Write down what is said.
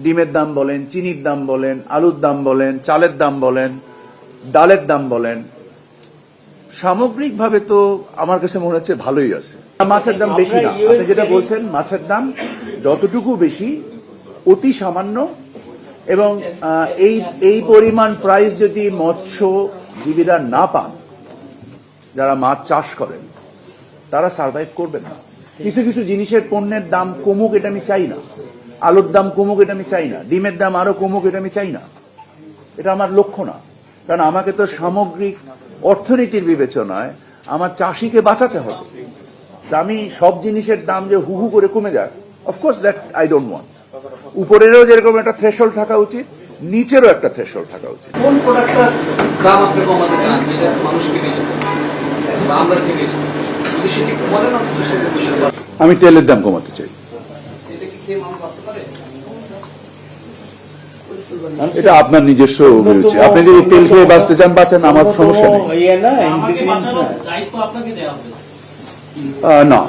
ডিমের দাম বলেন, চিনির দাম বলেন, আলুর দাম বলেন, চালের দাম বলেন, ডালের দাম বলেন, সামগ্রিকভাবে তো আমার কাছে মনে হচ্ছে ভালোই আছে। মাছের দাম বেশি না, আপনি যেটা বলছেন মাছের দাম যতটুকু বেশি অতি সামান্য, এবং এই পরিমাণ প্রাইস যদি মৎস্যজীবীরা না পান, যারা মাছ চাষ করেন তারা সার্ভাইভ করবেন না। কিছু কিছু জিনিসের পণ্যের দাম কমুক, এটা আমি চাই না। আলুর দাম কমুক, এটা আমি চাই না। ডিমের দাম আরো কমুক, এটা আমি চাই না। এটা আমার লক্ষ্য না, কারণ আমাকে তো সামগ্রিক অর্থনীতির বিবেচনায় আমার চাষিকে বাঁচাতে হবে। আমি সব জিনিসের দাম যে হু হু করে কমে যায়, of course that I don't want. উপরেরও যেরকম একটা থ্রেশহোল্ড থাকা উচিত, নিচেরও একটা থ্রেশহোল্ড থাকা উচিত। কোন প্রোডাক্টটার দাম আপনি কমাতে চান যেটা মানুষকে বেশি বা আমরা থেকে যদি সেটি কমাতে না তো সেটা আমি তেলের দাম কমাতে চাই। এটা কি খেয়ে মানুষ বাঁচতে পারে? এটা আপনার নিজস্ব অভিরুচি। আপনি যদি তেল খেয়ে বাঁচতে চান বাঁচেন, আমার সমস্যা নেই। আমাকে না।